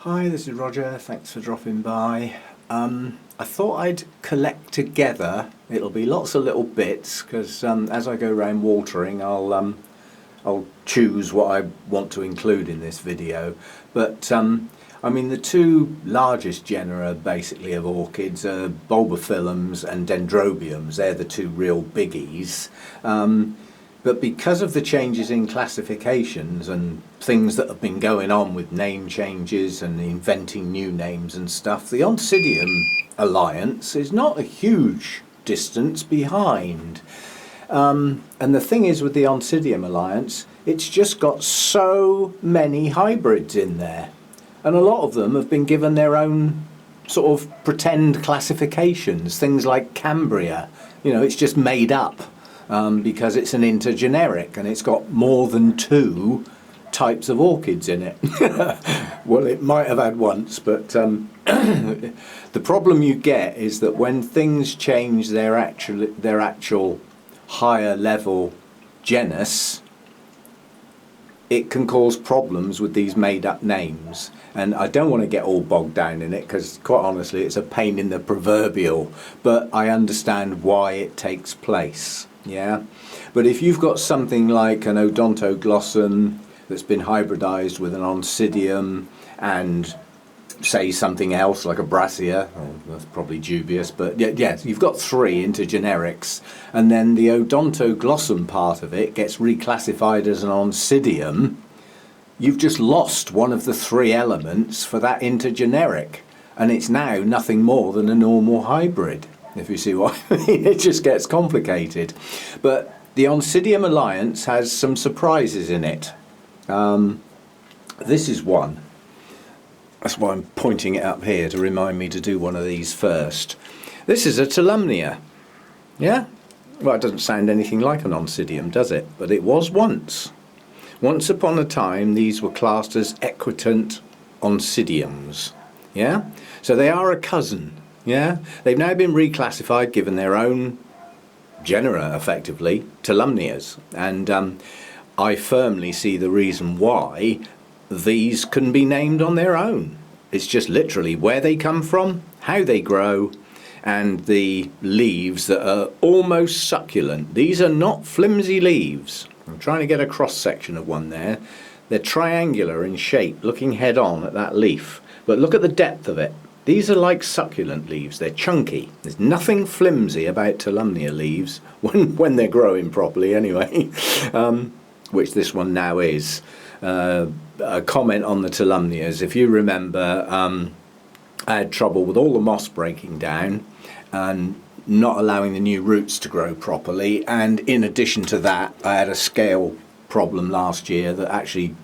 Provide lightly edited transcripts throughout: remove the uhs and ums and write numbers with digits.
Hi, this is Roger. Thanks for dropping by. I thought I'd collect together. It'll be lots of little bits because as I go around watering, I'll choose what I want to include in this video. But I mean, the two largest genera basically of orchids are bulbophyllums and dendrobiums. They're the two real biggies. But because of the changes in classifications and things that have been going on with name changes and inventing new names and stuff, the Oncidium Alliance is not a huge distance behind. And the thing is with the Oncidium Alliance, it's just got so many hybrids in there. And a lot of them have been given their own sort of pretend classifications, things like Cambria. You know, it's just made up. Because it's an intergeneric and it's got more than two types of orchids in it. Well, it might have had once, but the problem you get is that when things change their actual higher level genus, it can cause problems with these made up names. And I don't want to get all bogged down in it because quite honestly it's a pain in the proverbial, but I understand why it takes place. Yeah, but if you've got something like an Odontoglossum that's been hybridized with an Oncidium and say something else like a Brassia, that's probably dubious, but yeah, you've got three intergenerics, and then the Odontoglossum part of it gets reclassified as an Oncidium, you've just lost one of the three elements for that intergeneric, and it's now nothing more than a normal hybrid. If you see what I mean, it just gets complicated. But the Oncidium Alliance has some surprises in it. This is one. That's why I'm pointing it up here to remind me to do one of these first. This is a Tulumnea. Yeah? Well, it doesn't sound anything like an Oncidium, does it? But it was once. Once upon a time, these were classed as equitant Oncidiums. Yeah? So they are a cousin. Yeah, they've now been reclassified, given their own genera, effectively, Tulumneas. And I firmly see the reason why these can be named on their own. It's just literally where they come from, how they grow, and the leaves that are almost succulent. These are not flimsy leaves. I'm trying to get a cross-section of one there. They're triangular in shape, looking head-on at that leaf. But look at the depth of it. These are like succulent leaves. They're chunky. There's nothing flimsy about Tulumnea leaves when they're growing properly anyway, which this one now is. A comment on the Tulumneas. If you remember, I had trouble with all the moss breaking down and not allowing the new roots to grow properly. And in addition to that, I had a scale problem last year that actually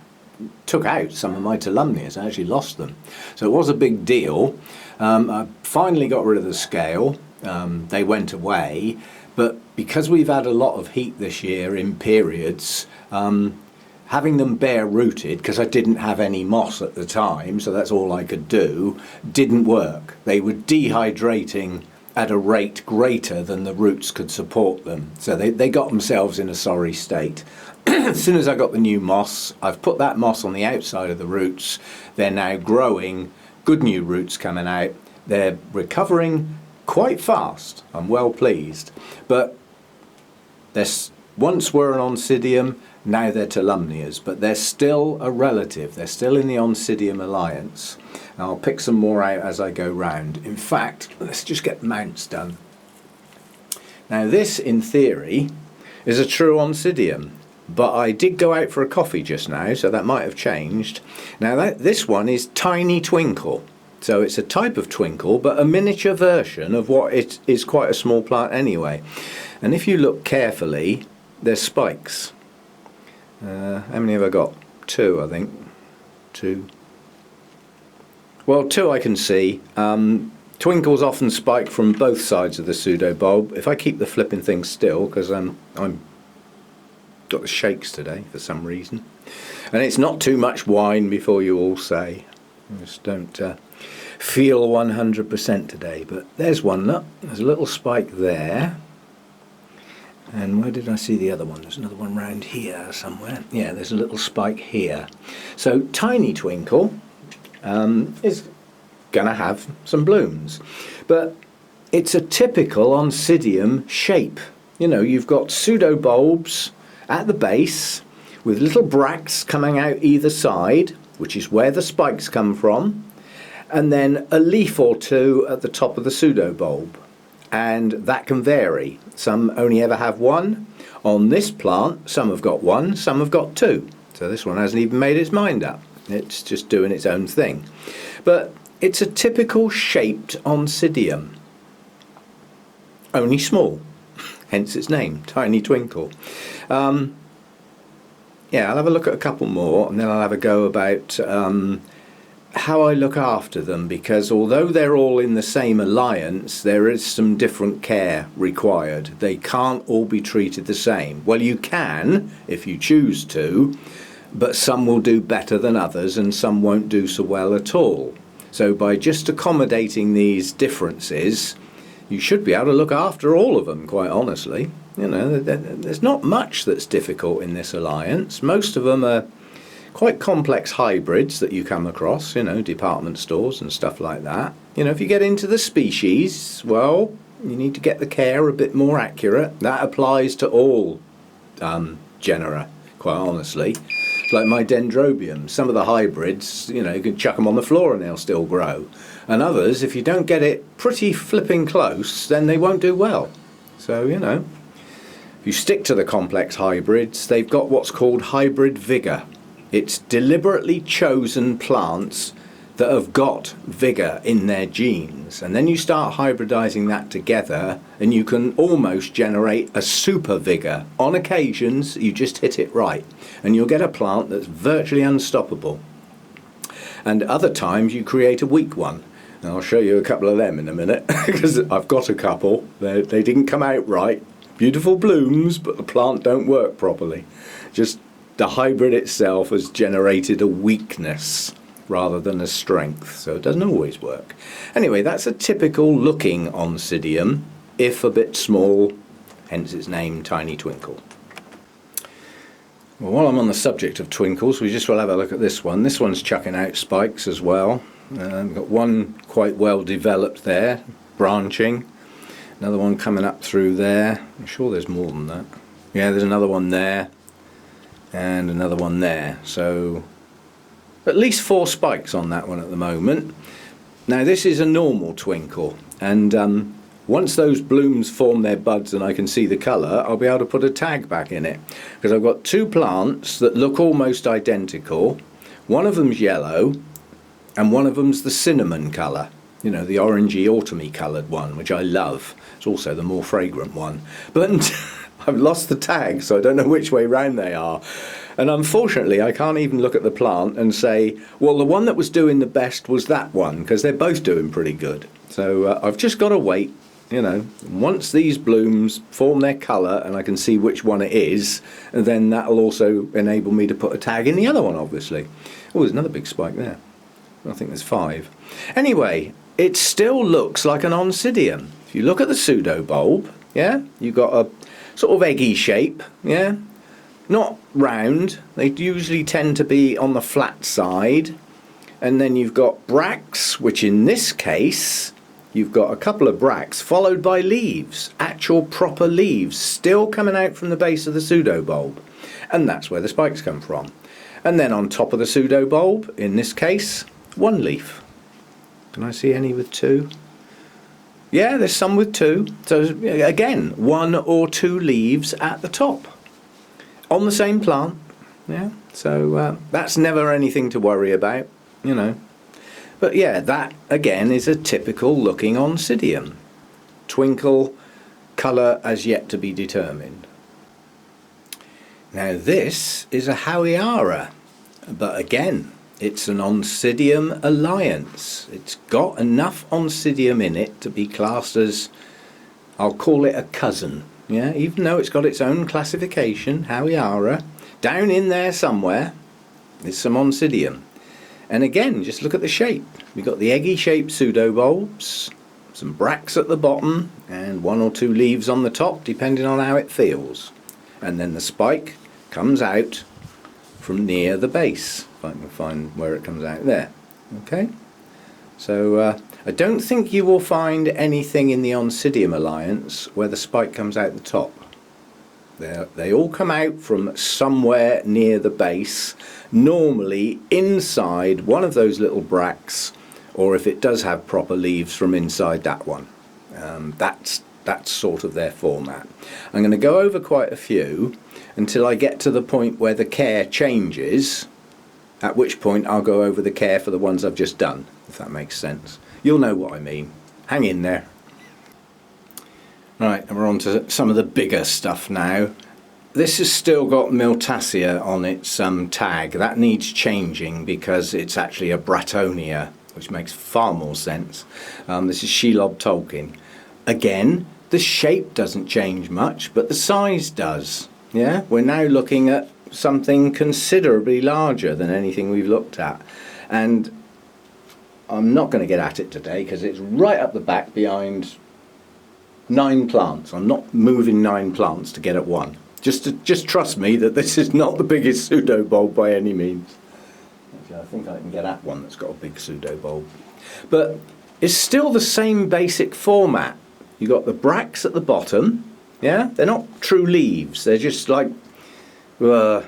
took out some of my Tulumneas. I actually lost them, so it was a big deal. I finally got rid of the scale. They went away, but because we've had a lot of heat this year in periods, having them bare rooted, because I didn't have any moss at the time, so that's all I could do, didn't work. They were dehydrating at a rate greater than the roots could support them, so they got themselves in a sorry state. As soon as I got the new moss, I've put that moss on the outside of the roots. They're now growing, good new roots coming out. They're recovering quite fast. I'm well pleased. But they once were an Oncidium, now they're Tulumneas, but they're still a relative. They're still in the Oncidium Alliance. And I'll pick some more out as I go round. In fact, let's just get mounts done. Now this, in theory, is a true Oncidium. But I did go out for a coffee just now, so that might have changed. Now this one is Tiny Twinkle. So it's a type of twinkle, but a miniature version of what it is, quite a small plant anyway. And if you look carefully, there's spikes. How many have I got? Two, I think. Two. Well, two I can see. Twinkles often spike from both sides of the pseudobulb. If I keep the flipping thing still, because I'm got the shakes today for some reason, and it's not too much wine before you all say. I just don't feel 100% today. But there's one nut. There's a little spike there, and where did I see the other one? There's another one round here somewhere. Yeah, there's a little spike here. So Tiny Twinkle is going to have some blooms. But it's a typical Oncidium shape. You know, you've got pseudobulbs at the base with little bracts coming out either side, which is where the spikes come from, and then a leaf or two at the top of the pseudobulb. And that can vary. Some only ever have one. On this plant, some have got one, some have got two. So this one hasn't even made its mind up. It's just doing its own thing. But it's a typical shaped Oncidium. Only small. Hence its name, Tiny Twinkle. Yeah, I'll have a look at a couple more, and then I'll have a go about how I look after them, because although they're all in the same alliance, there is some different care required. They can't all be treated the same. Well, you can if you choose to, but some will do better than others and some won't do so well at all. So by just accommodating these differences, you should be able to look after all of them, quite honestly. You know, there's not much that's difficult in this alliance. Most of them are quite complex hybrids that you come across, you know, department stores and stuff like that. You know, if you get into the species, well, you need to get the care a bit more accurate. That applies to all genera, quite honestly. It's like my dendrobium. Some of the hybrids, you know, you can chuck them on the floor and they'll still grow. And others, if you don't get it pretty flipping close, then they won't do well. So, you know, if you stick to the complex hybrids, they've got what's called hybrid vigour. It's deliberately chosen plants that have got vigour in their genes, and then you start hybridising that together and you can almost generate a super vigour. On occasions you just hit it right and you'll get a plant that's virtually unstoppable, and other times you create a weak one. And I'll show you a couple of them in a minute because I've got a couple. They didn't come out right. Beautiful blooms, but the plant don't work properly. Just the hybrid itself has generated a weakness rather than a strength, so it doesn't always work. Anyway, that's a typical looking Oncidium, if a bit small, hence its name, Tiny Twinkle. Well, while I'm on the subject of twinkles, we just will have a look at this one. This one's chucking out spikes as well. We've got one quite well developed there, branching. Another one coming up through there. I'm sure there's more than that. Yeah, there's another one there. And another one there. So at least 4 spikes on that one at the moment. Now this is a normal twinkle, and once those blooms form their buds and I can see the colour, I'll be able to put a tag back in it, because I've got 2 plants that look almost identical. One of them's yellow and one of them's the cinnamon colour, you know, the orangey autumny coloured one, which I love. It's also the more fragrant one, but I've lost the tag, so I don't know which way round they are. And unfortunately, I can't even look at the plant and say, well, the one that was doing the best was that one, because they're both doing pretty good. So I've just got to wait, you know. Once these blooms form their colour and I can see which one it is, and then that'll also enable me to put a tag in the other one, obviously. Oh, there's another big spike there. I think there's 5. Anyway, it still looks like an Oncidium. If you look at the pseudobulb, yeah, you've got a sort of eggy shape, yeah, not round. They usually tend to be on the flat side, and then you've got bracts, which in this case you've got a couple of bracts followed by leaves, actual proper leaves still coming out from the base of the pseudobulb, and that's where the spikes come from. And then on top of the pseudobulb, in this case, 1 leaf. Can I see any with 2? Yeah, there's some with 2. So again, 1 or 2 leaves at the top on the same plant. Yeah, so that's never anything to worry about, you know. But yeah, that again is a typical looking Oncidium. Twinkle, colour as yet to be determined. Now this is a Howiara, but again, it's an Oncidium Alliance. It's got enough Oncidium in it to be classed as, I'll call it a cousin. Yeah, even though it's got its own classification, Howiara, down in there somewhere is some Oncidium. And again, just look at the shape. We've got the eggy shaped pseudobulbs, some bracts at the bottom, and 1 or 2 leaves on the top, depending on how it feels. And then the spike comes out from near the base, if I can find where it comes out there. Okay, so I don't think you will find anything in the Oncidium Alliance where the spike comes out the top. They all come out from somewhere near the base, normally inside one of those little bracts, or if it does have proper leaves, from inside that one. That's sort of their format. I'm going to go over quite a few until I get to the point where the care changes, at which point I'll go over the care for the ones I've just done, if that makes sense. You'll know what I mean. Hang in there. Right, and we're on to some of the bigger stuff now. This has still got Miltonia on its tag. That needs changing because it's actually a Bratonia, which makes far more sense. This is Shelob Tolkien. Again, the shape doesn't change much, but the size does. Yeah, we're now looking at something considerably larger than anything we've looked at. And I'm not going to get at it today because it's right up the back behind 9 plants. I'm not moving 9 plants to get at one. Just trust me that this is not the biggest pseudo bulb by any means. Actually, I think I can get at one that's got a big pseudo bulb. But it's still the same basic format. You've got the bracts at the bottom. Yeah, they're not true leaves. They're just like, well,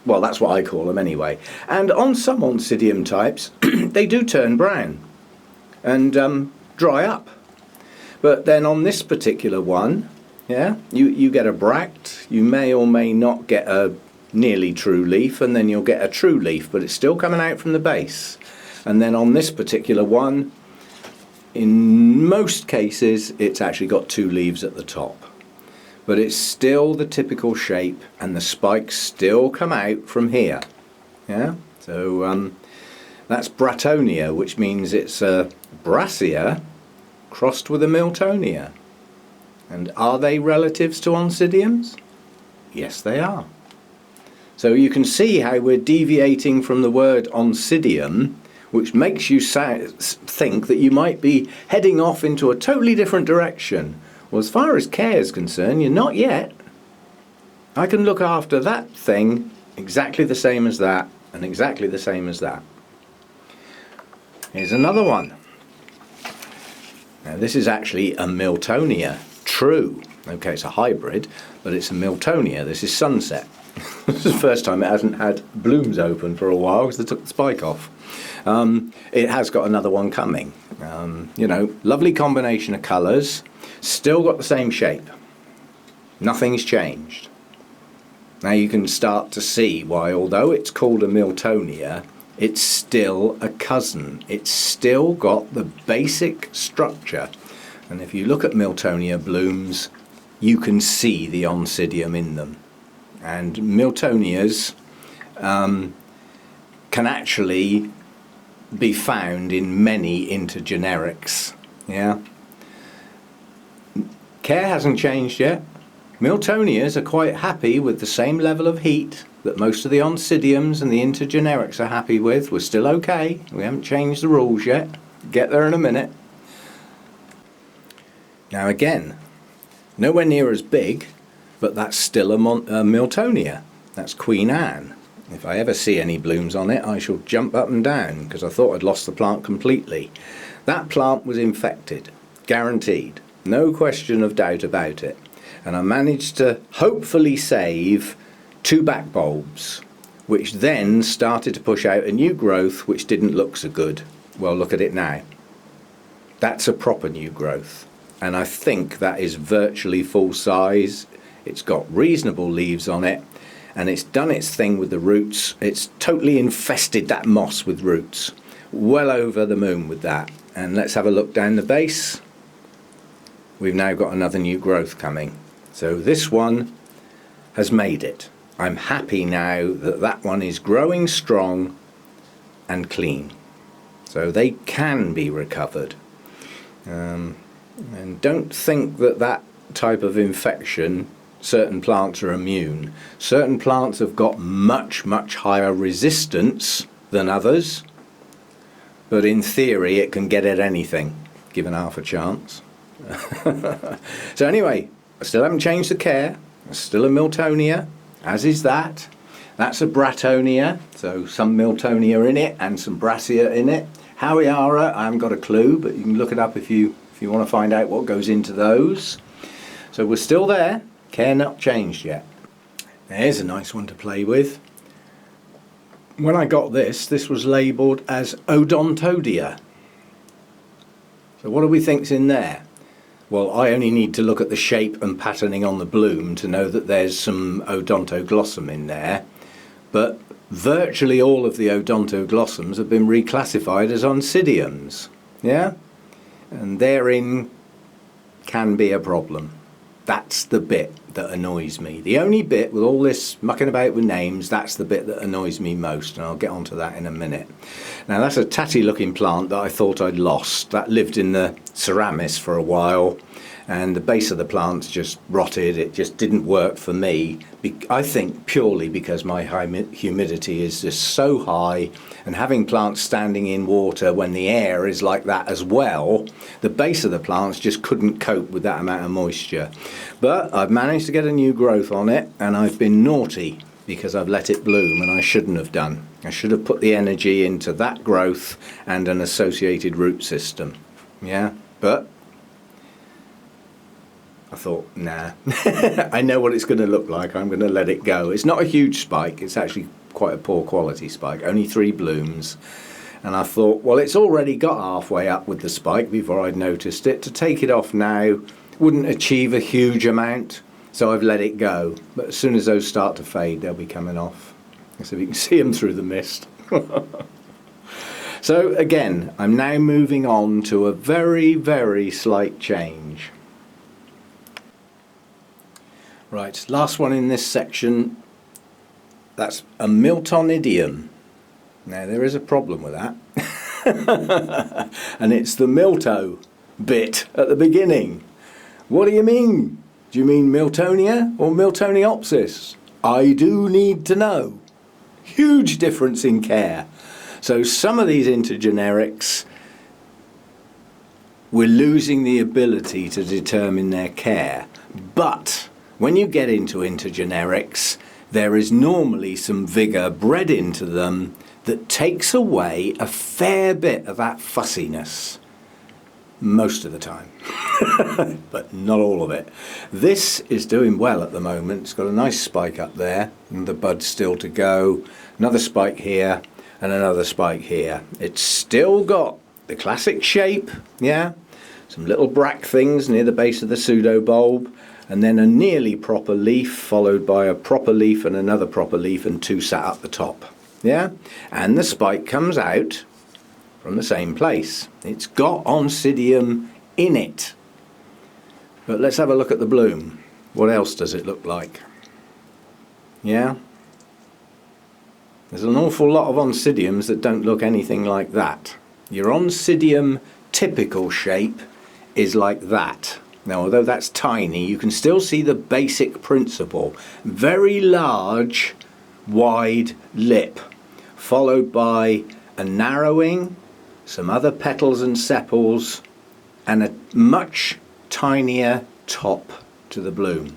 that's what I call them anyway. And on some Oncidium types, they do turn brown and dry up. But then on this particular one, yeah, you get a bract. You may or may not get a nearly true leaf, and then you'll get a true leaf, but it's still coming out from the base. And then on this particular one, in most cases, it's actually got 2 leaves at the top. But it's still the typical shape, and the spikes still come out from here. Yeah, so that's Bratonia, which means it's a Brassia crossed with a Miltonia. And are they relatives to Oncidiums? Yes, they are. So you can see how we're deviating from the word Oncidium, which makes you think that you might be heading off into a totally different direction. Well, as far as care is concerned, you're not yet. I can look after that thing exactly the same as that, and exactly the same as that. Here's another one. Now this is actually a Miltonia, true. Okay, it's a hybrid, but it's a Miltonia. This is Sunset. This is the first time it hasn't had blooms open for a while because they took the spike off. It has got another one coming. You know, lovely combination of colours. Still got the same shape. Nothing's changed. Now you can start to see why, although it's called a Miltonia, it's still a cousin. It's still got the basic structure. And if you look at Miltonia blooms, you can see the Oncidium in them. And Miltonias can actually be found in many intergenerics. Yeah. Care hasn't changed yet. Miltonias are quite happy with the same level of heat that most of the Oncidiums and the intergenerics are happy with. We're still okay. We haven't changed the rules yet. Get there in a minute. Now again, nowhere near as big, but that's still a Miltonia. That's Queen Anne. If I ever see any blooms on it, I shall jump up and down because I thought I'd lost the plant completely. That plant was infected, guaranteed. No question of doubt about it. And I managed to hopefully save 2 back bulbs, which then started to push out a new growth which didn't look so good. Well, look at it now. That's a proper new growth. And I think that is virtually full size. It's got reasonable leaves on it, and it's done its thing with the roots. It's totally infested that moss with roots. Well over the moon with that. And let's have a look down the base. We've now got another new growth coming. So this one has made it. I'm happy now that that one is growing strong and clean. So they can be recovered. And don't think that that type of infection, certain plants are immune. Certain plants have got much, much higher resistance than others. But in theory, it can get at anything, given half a chance. So anyway, I still haven't changed the care. It's still a Miltonia, as is that. That's a Bratonia, so some Miltonia in it and some Brassia in it. Howiara, I haven't got a clue, but you can look it up if you want to find out what goes into those. So we're still there, care not changed yet. There's a nice one to play with. When I got this was labelled as Odontodia. So what do we think's in there? Well, I only need to look at the shape and patterning on the bloom to know that there's some Odontoglossum in there. But virtually all of the Odontoglossums have been reclassified as Oncidiums. Yeah? And therein can be a problem. That's the bit that annoys me. The only bit with all this mucking about with names, that's the bit that annoys me most, and I'll get onto that in a minute. Now that's a tatty looking plant that I thought I'd lost. That lived in the Ceramis for a while, and the base of the plant's just rotted. It just didn't work for me. I think purely because my humidity is just so high, and having plants standing in water when the air is like that as well, the base of the plants just couldn't cope with that amount of moisture. But I've managed to get a new growth on it, and I've been naughty because I've let it bloom, and I shouldn't have done. I should have put the energy into that growth and an associated root system. Yeah, but I thought, nah, I know what it's going to look like. I'm going to let it go. It's not a huge spike. It's actually quite a poor quality spike, only 3 blooms. And I thought, well, it's already got halfway up with the spike before I'd noticed it. To take it off now wouldn't achieve a huge amount, so I've let it go. But as soon as those start to fade, they'll be coming off. So you can see them through the mist. So again, I'm now moving on to a very, very slight change. Right, last one in this section, that's a Miltonidium. Now there is a problem with that, and it's the Milto bit at the beginning. What do you mean? Do you mean Miltonia or Miltoniopsis? I do need to know. Huge difference in care. So some of these intergenerics, we're losing the ability to determine their care, but when you get into intergenerics, there is normally some vigour bred into them that takes away a fair bit of that fussiness. Most of the time, but not all of it. This is doing well at the moment. It's got a nice spike up there, and the bud's still to go. Another spike here, and another spike here. It's still got the classic shape, yeah? Some little brack things near the base of the pseudobulb, and then a nearly proper leaf followed by a proper leaf and another proper leaf and 2 sat up the top, yeah? And the spike comes out from the same place. It's got Oncidium in it. But let's have a look at the bloom. What else does it look like? Yeah? There's an awful lot of Oncidiums that don't look anything like that. Your Oncidium typical shape is like that. Now, although that's tiny, you can still see the basic principle. Very large, wide lip, followed by a narrowing, some other petals and sepals, and a much tinier top to the bloom.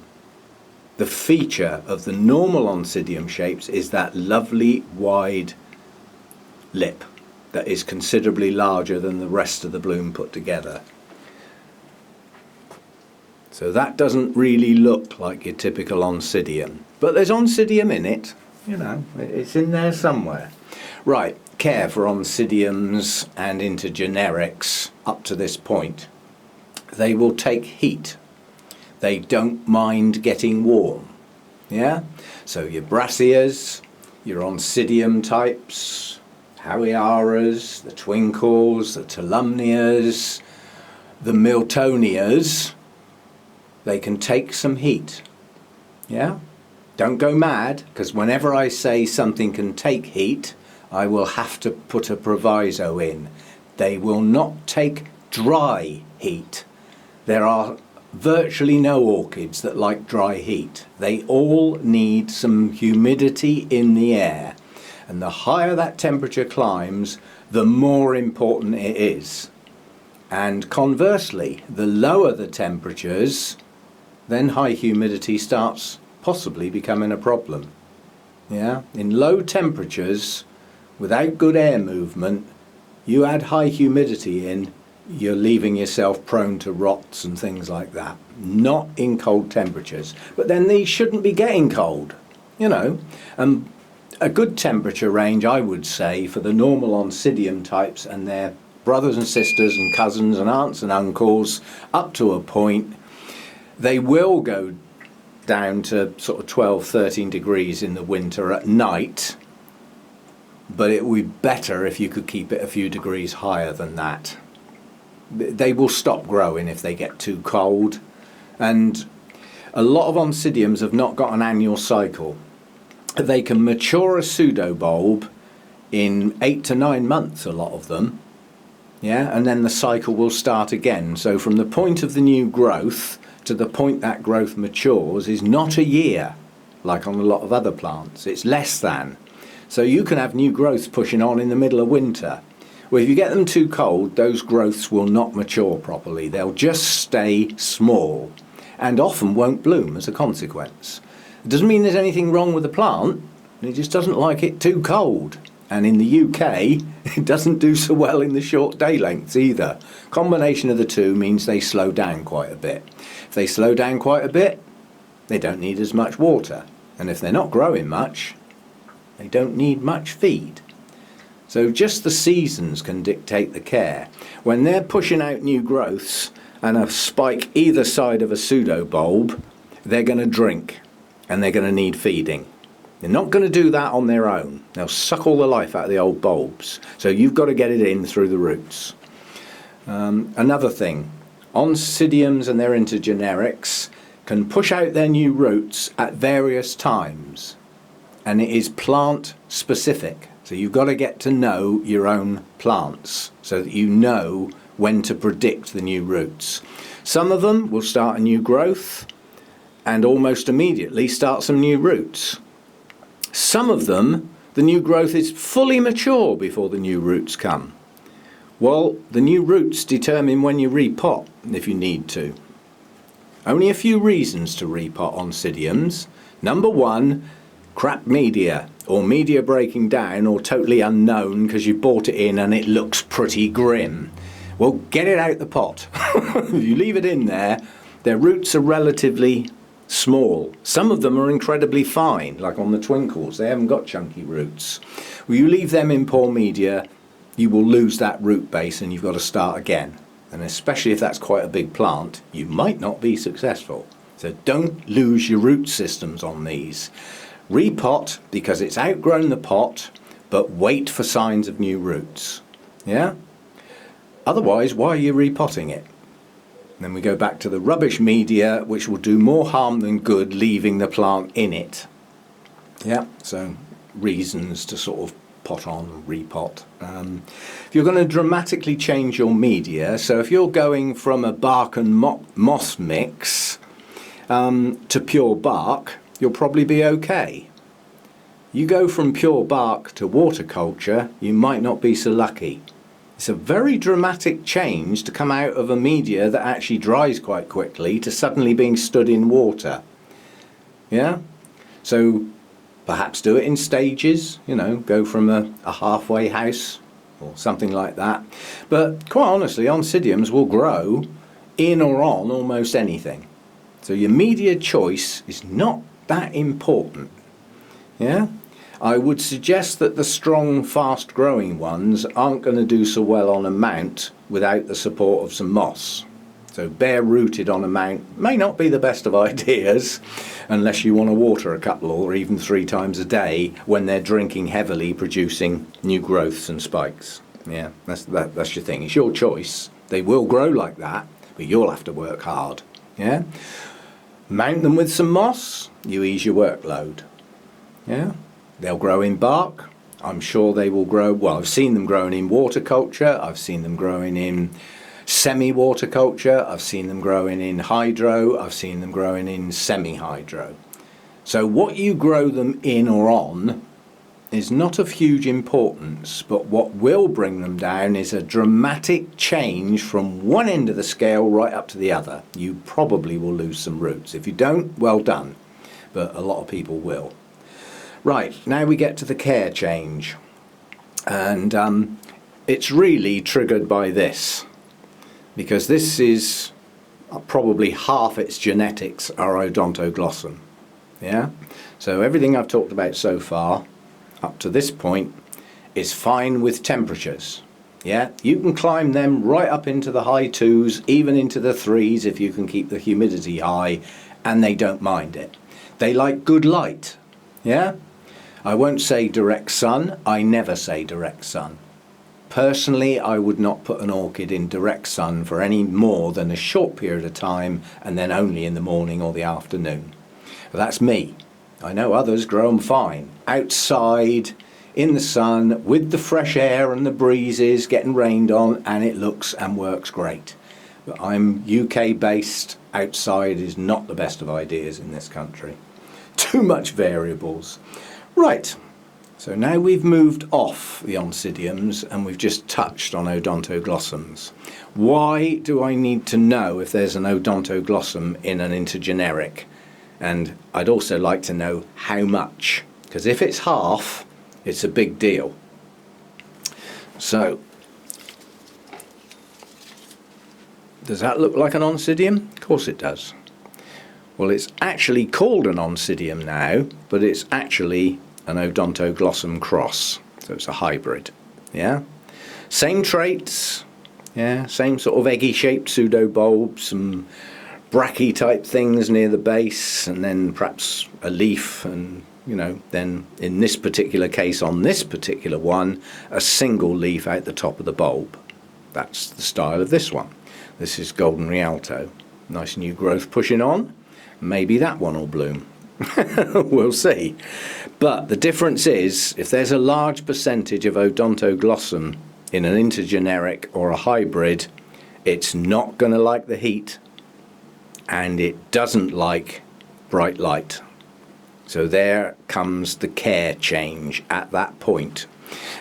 The feature of the normal Oncidium shapes is that lovely wide lip that is considerably larger than the rest of the bloom put together. So that doesn't really look like your typical Oncidium, but there's Oncidium in it, you know, it's in there somewhere. Right, care for Oncidiums and intergenerics up to this point. They will take heat. They don't mind getting warm, yeah? So your Brassias, your Oncidium types, Howiaras, the Twinkles, the Tulumneas, the Miltonias, they can take some heat, yeah? Don't go mad, because whenever I say something can take heat, I will have to put a proviso in. They will not take dry heat. There are virtually no orchids that like dry heat. They all need some humidity in the air. And the higher that temperature climbs, the more important it is. And conversely, the lower the temperatures, then high humidity starts possibly becoming a problem. Yeah, in low temperatures, without good air movement, you add high humidity in, you're leaving yourself prone to rots and things like that. Not in cold temperatures. But then these shouldn't be getting cold, you know. A good temperature range, I would say, for the normal Oncidium types and their brothers and sisters and cousins and aunts and uncles, up to a point, they will go down to sort of 12, 13 degrees in the winter at night, but it would be better if you could keep it a few degrees higher than that. They will stop growing if they get too cold, and a lot of Oncidiums have not got an annual cycle. They can mature a pseudobulb in 8 to 9 months, a lot of them, yeah, and then the cycle will start again. So from the point of the new growth to the point that growth matures is not a year, like on a lot of other plants. It's less than. So you can have new growths pushing on in the middle of winter. Well, if you get them too cold, those growths will not mature properly. They'll just stay small and often won't bloom as a consequence. It doesn't mean there's anything wrong with the plant. It just doesn't like it too cold. And in the UK, it doesn't do so well in the short day lengths either. Combination of the two means they slow down quite a bit. If they slow down quite a bit, they don't need as much water. And if they're not growing much, they don't need much feed. So just the seasons can dictate the care. When they're pushing out new growths and a spike either side of a pseudobulb, they're going to drink and they're going to need feeding. They're not going to do that on their own. They'll suck all the life out of the old bulbs. So you've got to get it in through the roots. Another thing, Oncidiums and their intergenerics can push out their new roots at various times. And it is plant specific. So you've got to get to know your own plants so that you know when to predict the new roots. Some of them will start a new growth and almost immediately start some new roots. Some of them, the new growth is fully mature before the new roots come. Well, the new roots determine when you repot, if you need to. Only a few reasons to repot Oncidiums. Number one, crap media, or media breaking down, or totally unknown because you bought it in and it looks pretty grim. Well, get it out the pot. If you leave it in there, their roots are relatively small. Some of them are incredibly fine, like on the twinkles. They haven't got chunky roots. Well, you leave them in poor media, you will lose that root base and you've got to start again. And especially if that's quite a big plant, you might not be successful. So don't lose your root systems on these. Repot because it's outgrown the pot, but wait for signs of new roots. Yeah? Otherwise, why are you repotting it? Then we go back to the rubbish media, which will do more harm than good, leaving the plant in it. Yeah, so reasons to sort of pot on and repot. If you're going to dramatically change your media, so if you're going from a bark and moss mix to pure bark, you'll probably be okay. You go from pure bark to water culture, you might not be so lucky. It's a very dramatic change to come out of a media that actually dries quite quickly to suddenly being stood in water. Yeah? So perhaps do it in stages, you know, go from a halfway house or something like that. But quite honestly, Oncidiums will grow in or on almost anything. So your media choice is not that important. Yeah? I would suggest that the strong, fast-growing ones aren't going to do so well on a mount without the support of some moss. So bare-rooted on a mount may not be the best of ideas unless you want to water a couple or even 3 times a day when they're drinking heavily, producing new growths and spikes. Yeah, that's your thing. It's your choice. They will grow like that, but you'll have to work hard. Yeah? Mount them with some moss, you ease your workload. Yeah? They'll grow in bark. I'm sure they will grow, well, I've seen them growing in water culture. I've seen them growing in semi-water culture. I've seen them growing in hydro. I've seen them growing in semi-hydro. So what you grow them in or on is not of huge importance, but what will bring them down is a dramatic change from one end of the scale right up to the other. You probably will lose some roots. If you don't, well done, but a lot of people will. Right, now we get to the care change. And it's really triggered by this, because this is probably half its genetics are Odontoglossum. Yeah? So everything I've talked about so far, up to this point, is fine with temperatures. Yeah? You can climb them right up into the high 2s, even into the 3s if you can keep the humidity high, and they don't mind it. They like good light. Yeah? I won't say direct sun. I never say direct sun. Personally, I would not put an orchid in direct sun for any more than a short period of time, and then only in the morning or the afternoon. But that's me. I know others grow them fine. Outside, in the sun, with the fresh air and the breezes, getting rained on, and it looks and works great. But I'm UK based. Outside is not the best of ideas in this country. Too much variables. Right, so now we've moved off the Oncidiums and we've just touched on Odontoglossums. Why do I need to know if there's an Odontoglossum in an intergeneric? And I'd also like to know how much, because if it's half, it's a big deal. So, does that look like an Oncidium? Of course it does. Well, it's actually called an Oncidium now, but it's actually an Odontoglossum cross, so it's a hybrid. Yeah, same traits. Yeah, same sort of eggy-shaped pseudobulb, some brachy type things near the base, and then perhaps a leaf, and then in this particular case, on this particular one, a single leaf out the top of the bulb. That's the style of this one. This is Golden Rialto. Nice new growth pushing on. Maybe that one will bloom. We'll see. But the difference is, if there's a large percentage of Odontoglossum in an intergeneric or a hybrid, it's not going to like the heat, and it doesn't like bright light. So there comes the care change at that point.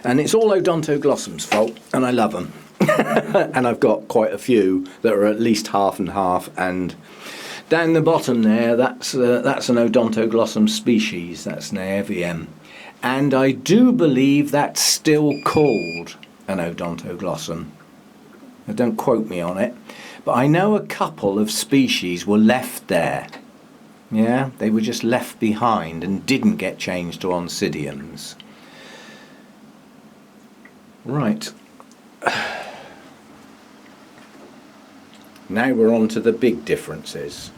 And it's all Odontoglossum's fault, and I love them. And I've got quite a few that are at least half and half, and down the bottom there, that's an Odontoglossum species, that's an AVM. And I do believe that's still called an Odontoglossum. Now, don't quote me on it, but I know a couple of species were left there. Yeah, they were just left behind and didn't get changed to Oncidiums. Right. Now we're on to the big differences.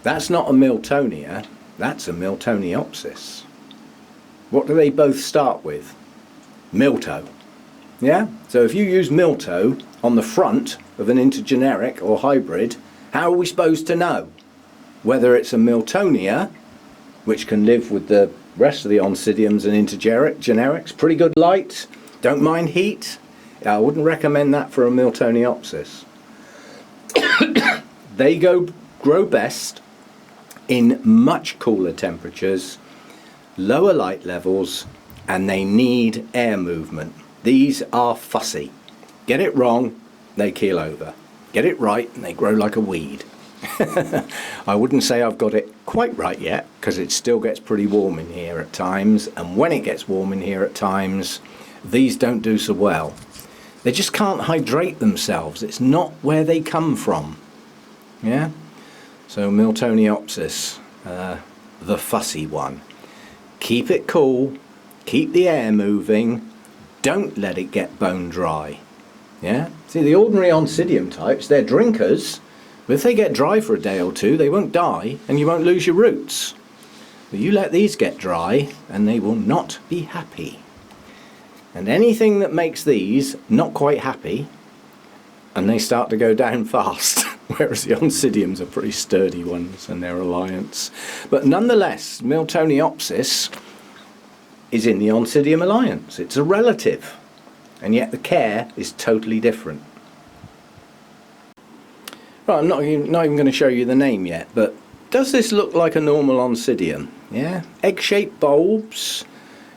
That's not a Miltonia, that's a Miltoniopsis. What do they both start with? Milto. Yeah? So if you use Milto on the front of an intergeneric or hybrid, how are we supposed to know whether it's a Miltonia, which can live with the rest of the Oncidiums and intergenerics, pretty good light, don't mind heat? I wouldn't recommend that for a Miltoniopsis. They grow best in much cooler temperatures, lower light levels, and they need air movement. These are fussy. Get it wrong, they keel over. Get it right, and they grow like a weed. I wouldn't say I've got it quite right yet, because it still gets pretty warm in here at times, and when it gets warm in here at times, these don't do so well. They just can't hydrate themselves. It's not where they come from. Yeah? So Miltoniopsis, the fussy one. Keep it cool, keep the air moving, don't let it get bone dry. Yeah? See, the ordinary Oncidium types, they're drinkers, but if they get dry for a day or two, they won't die and you won't lose your roots. But you let these get dry and they will not be happy. And anything that makes these not quite happy, and they start to go down fast, whereas the Oncidiums are pretty sturdy ones and their alliance. But nonetheless, Miltoniopsis is in the Oncidium Alliance. It's a relative, and yet the care is totally different. Right, I'm not even going to show you the name yet, but does this look like a normal Oncidium? Yeah, egg-shaped bulbs,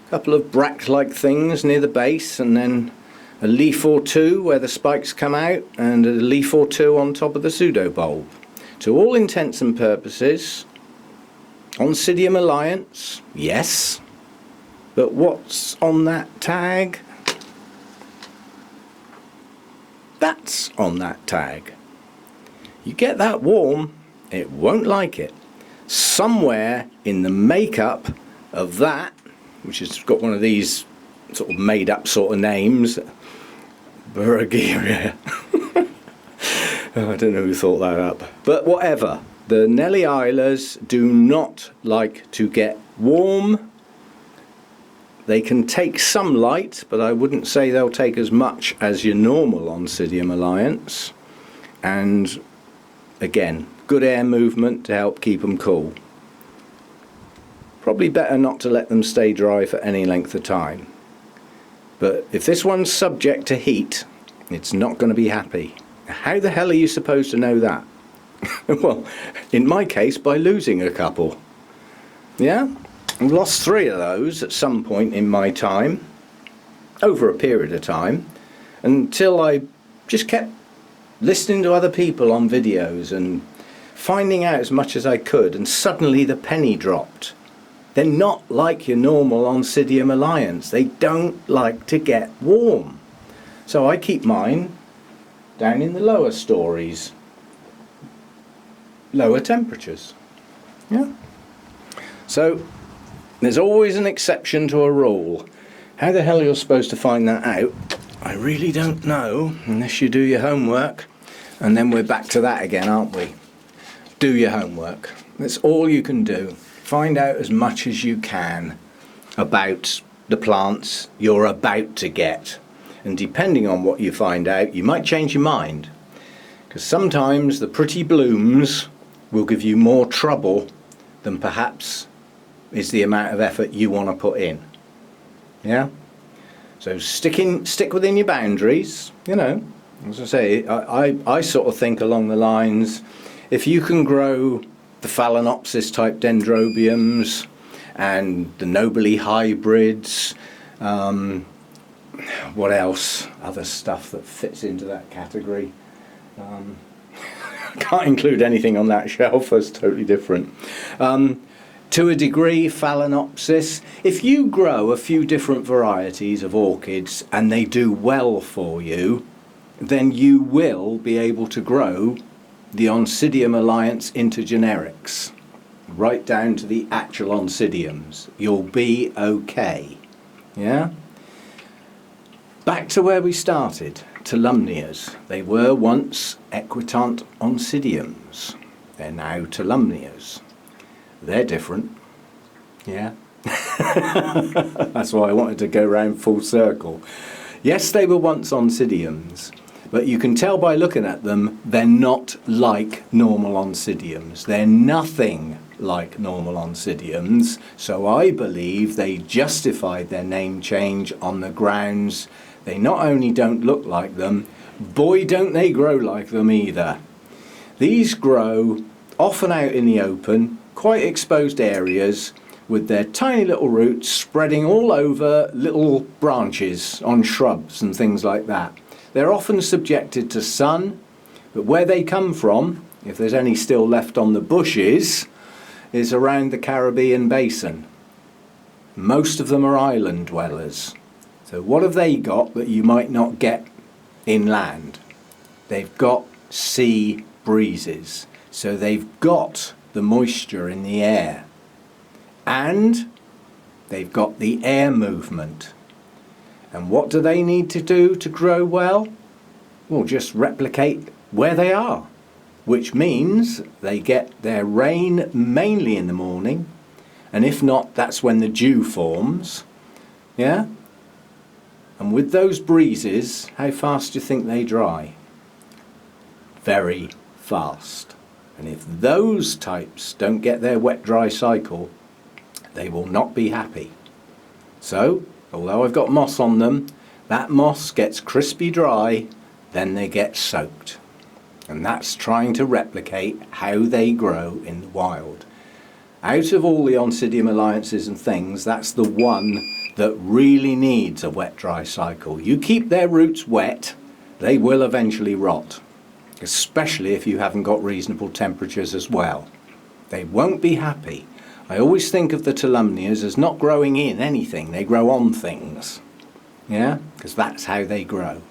a couple of bract-like things near the base, and then a leaf or two where the spikes come out, and a leaf or two on top of the pseudobulb. To all intents and purposes, Oncidium Alliance, yes, But what's on that tag? That's on that tag. You get that warm, it won't like it. Somewhere in the makeup of that, which has got one of these sort of made up sort of names, Burrageria. I don't know who thought that up. But whatever, the Nelly Islas do not like to get warm. They can take some light, but I wouldn't say they'll take as much as your normal Oncidium Alliance. And again, good air movement to help keep them cool. Probably better not to let them stay dry for any length of time. But if this one's subject to heat, it's not going to be happy. How the hell are you supposed to know that? Well, in my case, by losing a couple. Yeah? I've lost 3 of those at some point in my time, over a period of time, until I just kept listening to other people on videos and finding out as much as I could, and suddenly the penny dropped. They're not like your normal Oncidium Alliance. They don't like to get warm. So I keep mine down in the lower stories. Lower temperatures. Yeah. So there's always an exception to a rule. How the hell you're supposed to find that out, I really don't know, unless you do your homework. And then we're back to that again, aren't we? Do your homework. That's all you can do. Find out as much as you can about the plants you're about to get. And depending on what you find out, you might change your mind. Because sometimes the pretty blooms will give you more trouble than perhaps is the amount of effort you want to put in. Yeah? So stick within your boundaries, you know. As I say, I sort of think along the lines, if you can grow the Phalaenopsis type dendrobiums and the nobly hybrids, what else? Other stuff that fits into that category. I can't include anything on that shelf, that's totally different. To a degree, Phalaenopsis. If you grow a few different varieties of orchids and they do well for you, then you will be able to grow the Oncidium Alliance into generics, right down to the actual Oncidiums. You'll be okay. Yeah? Back to where we started, Tulumneas. They were once equitant Oncidiums. They're now Tulumneas. They're different. Yeah? That's why I wanted to go round full circle. Yes, they were once Oncidiums, but you can tell by looking at them, they're not like normal Oncidiums. They're nothing like normal Oncidiums, so I believe they justified their name change on the grounds they not only don't look like them, boy don't they grow like them either. These grow often out in the open, quite exposed areas, with their tiny little roots spreading all over little branches on shrubs and things like that. They're often subjected to sun, but where they come from, if there's any still left on the bushes, is around the Caribbean basin. Most of them are island dwellers. So what have they got that you might not get inland? They've got sea breezes. So they've got the moisture in the air. And they've got the air movement. And what do they need to do to grow well? Well, just replicate where they are, which means they get their rain mainly in the morning, and if not, that's when the dew forms. Yeah? And with those breezes, how fast do you think they dry? Very fast. And if those types don't get their wet-dry cycle, they will not be happy. So, although I've got moss on them, that moss gets crispy dry, then they get soaked. And that's trying to replicate how they grow in the wild. Out of all the Oncidium Alliances and things, that's the one that really needs a wet-dry cycle. You keep their roots wet, they will eventually rot. Especially if you haven't got reasonable temperatures as well. They won't be happy. I always think of the Tulumneas as not growing in anything, they grow on things. Yeah, because that's how they grow.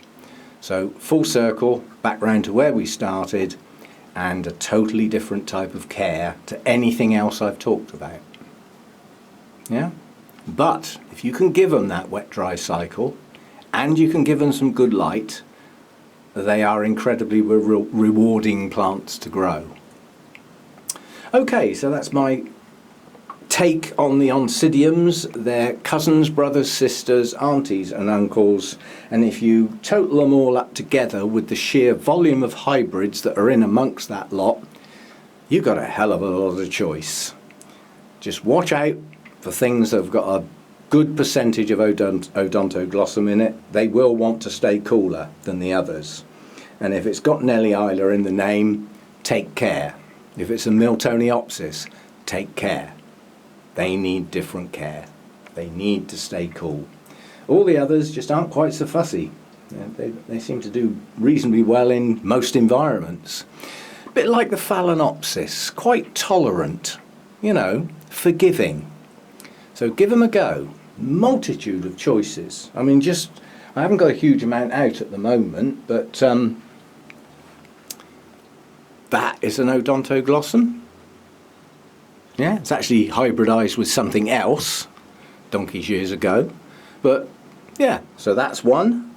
So full circle, back round to where we started, and a totally different type of care to anything else I've talked about. Yeah, but if you can give them that wet-dry cycle, and you can give them some good light, they are incredibly rewarding plants to grow. Okay, so that's my take on the Oncidiums. They're cousins, brothers, sisters, aunties and uncles, and if you total them all up together with the sheer volume of hybrids that are in amongst that lot, you've got a hell of a lot of choice. Just watch out for things that have got a good percentage of Odontoglossum in it. They will want to stay cooler than the others, and if it's got Nellie Isla in the name, take care. If it's a Miltoniopsis, take care. They need different care. They need to stay cool. All the others just aren't quite so fussy. They seem to do reasonably well in most environments. A bit like the Phalaenopsis, quite tolerant, you know, forgiving. So give them a go. Multitude of choices. I mean, I haven't got a huge amount out at the moment, but that is an Odontoglossum. Yeah, it's actually hybridized with something else donkey's years ago. But yeah, so that's one.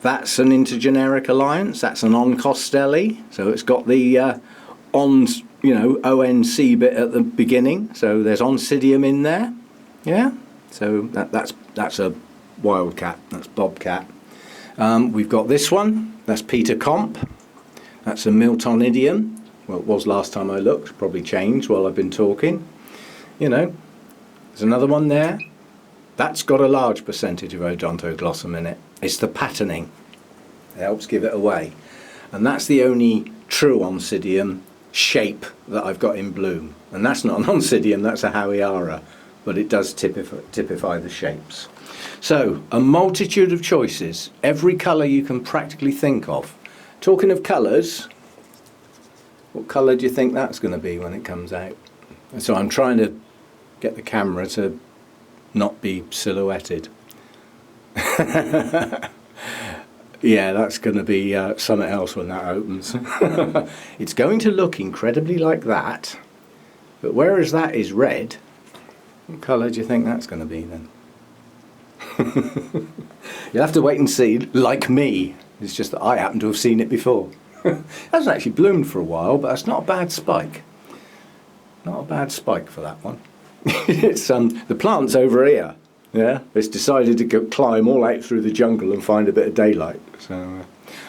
That's an intergeneric alliance. That's an Oncostelli. So it's got the ONC bit at the beginning. So there's Oncidium in there. Yeah. So that's a wildcat. That's bobcat. We've got this one. That's Peter Comp. That's a Miltonidium. Well, it was last time I looked, probably changed while I've been talking. You know, there's another one there. That's got a large percentage of Odontoglossum in it. It's the patterning. It helps give it away. And that's the only true Oncidium shape that I've got in bloom. And that's not an Oncidium, that's a Howiara, but it does typify the shapes. So, a multitude of choices, every colour you can practically think of. Talking of colours, what colour do you think that's going to be when it comes out? And so I'm trying to get the camera to not be silhouetted. Yeah, that's going to be something else when that opens. It's going to look incredibly like that, but whereas that is red, what colour do you think that's going to be then? You'll have to wait and see, like me. It's just that I happen to have seen it before. It hasn't actually bloomed for a while, but that's not a bad spike. Not a bad spike for that one. It's the plant's over here. Yeah, it's decided to climb all out through the jungle and find a bit of daylight. So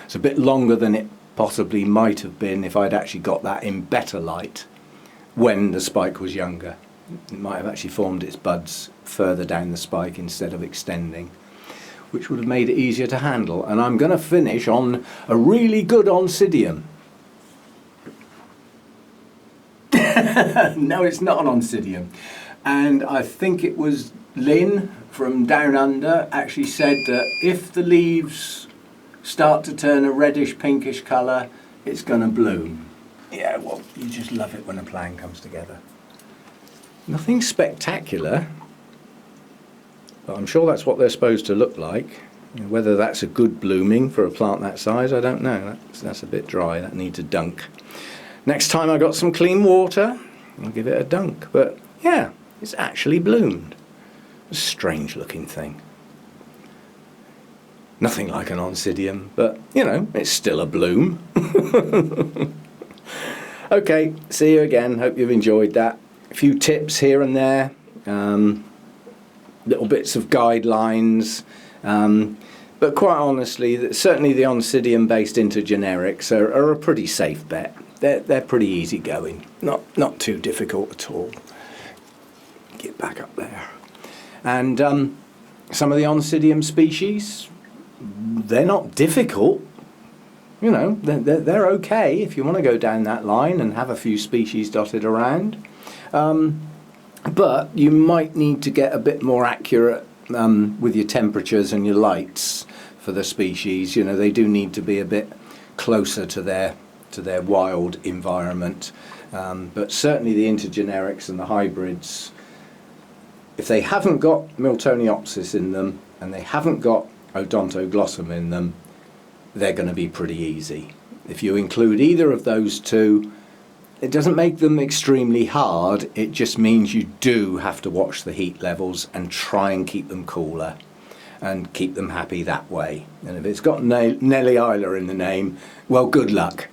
it's a bit longer than it possibly might have been if I'd actually got that in better light when the spike was younger. It might have actually formed its buds further down the spike instead of extending, which would have made it easier to handle. And I'm going to finish on a really good Oncidium. No, it's not an Oncidium. And I think it was Lynn from Down Under actually said that if the leaves start to turn a reddish pinkish colour, it's going to bloom. Yeah, well, you just love it when a plan comes together. Nothing spectacular, but I'm sure that's what they're supposed to look like. Whether that's a good blooming for a plant that size, I don't know. That's a bit dry. That needs a dunk. Next time I got some clean water, I'll give it a dunk. But yeah, it's actually bloomed. A strange looking thing. Nothing like an Oncidium, but you know, it's still a bloom. Okay, see you again. Hope you've enjoyed that. A few tips here and there. Little bits of guidelines. But quite honestly, certainly the Oncidium-based intergenerics are a pretty safe bet. They're pretty easy going. Not too difficult at all. Get back up there. And some of the Oncidium species, they're not difficult. You know, they're okay if you want to go down that line and have a few species dotted around. But you might need to get a bit more accurate with your temperatures and your lights for the species. You know, they do need to be a bit closer to their wild environment. But certainly the intergenerics and the hybrids, if they haven't got Miltoniopsis in them and they haven't got Odontoglossum in them, they're going to be pretty easy. If you include either of those two, it doesn't make them extremely hard, it just means you do have to watch the heat levels and try and keep them cooler and keep them happy that way. And if it's got Nellie Isla in the name, well, good luck.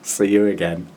See you again.